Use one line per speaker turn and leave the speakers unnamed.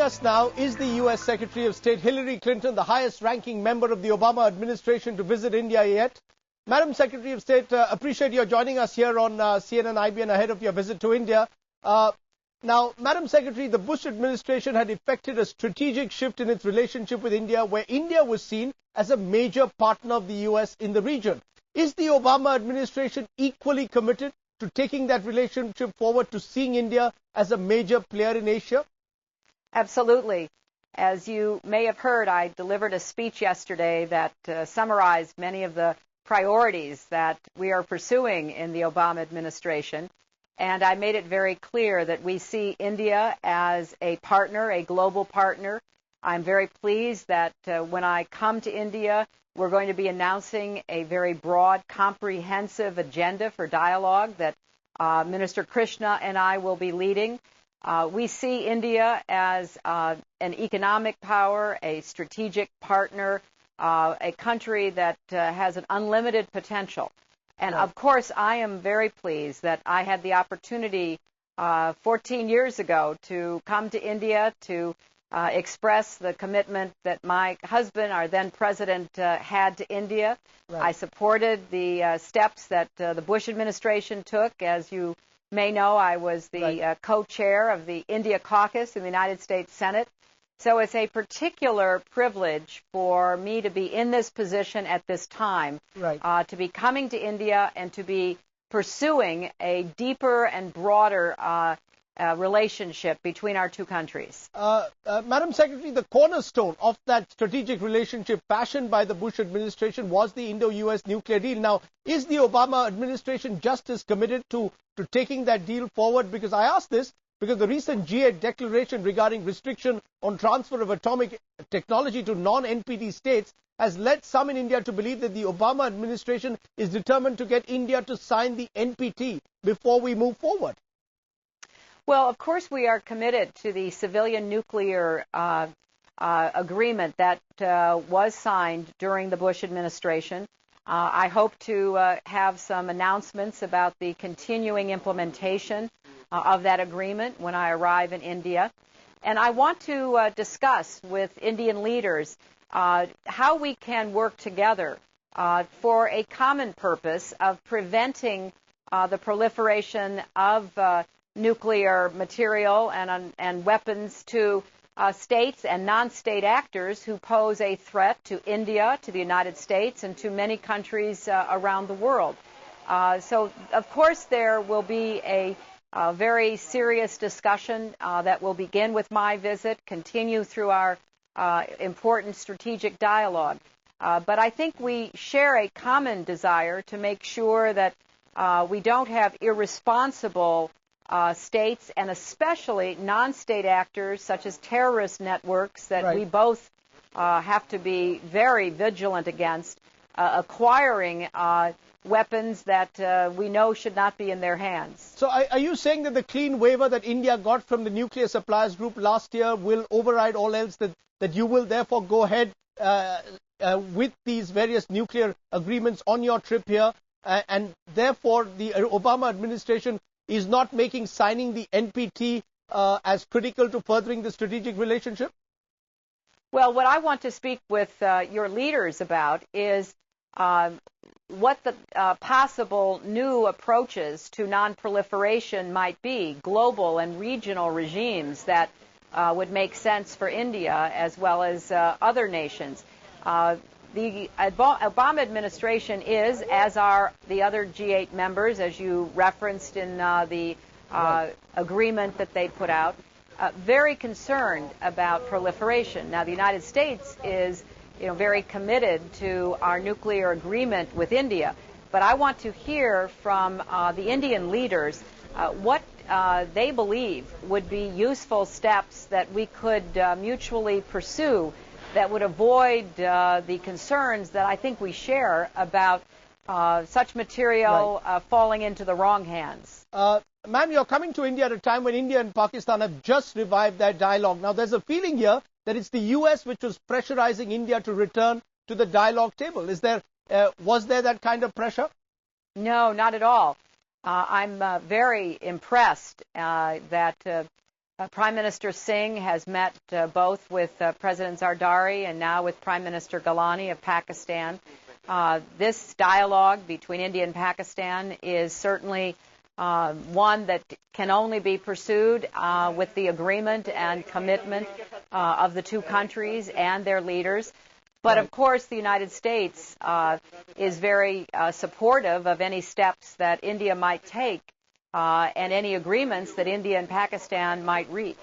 us now is the U.S. Secretary of State Hillary Clinton, the highest-ranking member of the Obama administration to visit India yet. Madam Secretary of State, appreciate your joining us here on CNN IBN ahead of your visit to India. Now, Madam Secretary, the Bush administration had effected a strategic shift in its relationship with India, where India was seen as a major partner of the U.S. in the region. Is the Obama administration equally committed to taking that relationship forward, to seeing India as a major player in Asia?
Absolutely. As you may have heard, I delivered a speech yesterday that summarized many of the priorities that we are pursuing in the Obama administration. And I made it very clear that we see India as a partner, a global partner. I'm very pleased that when I come to India, we're going to be announcing a very broad, comprehensive agenda for dialogue that Minister Krishna and I will be leading. We see India as an economic power, a strategic partner, a country that has an unlimited potential. And of course, I am very pleased that I had the opportunity 14 years ago to come to India to express the commitment that my husband, our then president, had to India. Right. I supported the steps that the Bush administration took. As you may know, I was the co-chair of the India caucus in the United States Senate. So it's a particular privilege for me to be in this position at this time, to be coming to India and to be pursuing a deeper and broader relationship between our two countries.
Madam Secretary, the cornerstone of that strategic relationship fashioned by the Bush administration was the Indo-US nuclear deal. Now, is the Obama administration just as committed to taking that deal forward? Because I ask this because the recent G8 declaration regarding restriction on transfer of atomic technology to non-NPT states has led some in India to believe that the Obama administration is determined to get India to sign the NPT before we move forward.
Well, of course, we are committed to the civilian nuclear agreement that was signed during the Bush administration. I hope to have some announcements about the continuing implementation of that agreement when I arrive in India. And I want to discuss with Indian leaders how we can work together for a common purpose of preventing the proliferation of nuclear material and weapons to states and non-state actors who pose a threat to India, to the United States, and to many countries around the world. So, of course, there will be a very serious discussion that will begin with my visit, continue through our important strategic dialogue. But I think we share a common desire to make sure that we don't have irresponsible states and especially non-state actors such as terrorist networks that we both have to be very vigilant against, acquiring weapons that we know should not be in their hands.
So are you saying that the clean waiver that India got from the Nuclear Suppliers Group last year will override all else, that you will therefore go ahead with these various nuclear agreements on your trip here, and therefore the Obama administration is not making signing the NPT as critical to furthering the strategic relationship?
Well, what I want to speak with your leaders about is what the possible new approaches to non-proliferation might be, global and regional regimes that would make sense for India as well as other nations. The Obama administration is, as are the other G8 members, as you referenced in the agreement that they put out, very concerned about proliferation. Now, the United States is very committed to our nuclear agreement with India. But I want to hear from the Indian leaders what they believe would be useful steps that we could mutually pursue that would avoid the concerns that I think we share about such material falling into the wrong hands.
Ma'am, you're coming to India at a time when India and Pakistan have just revived their dialogue. Now, there's a feeling here that it's the U.S. which was pressurizing India to return to the dialogue table. Was there that kind of pressure?
No, not at all. I'm very impressed that Prime Minister Singh has met both with President Zardari and now with Prime Minister Gilani of Pakistan. This dialogue between India and Pakistan is certainly one that can only be pursued with the agreement and commitment of the two countries and their leaders. But of course, the United States is very supportive of any steps that India might take and any agreements that India and Pakistan might reach.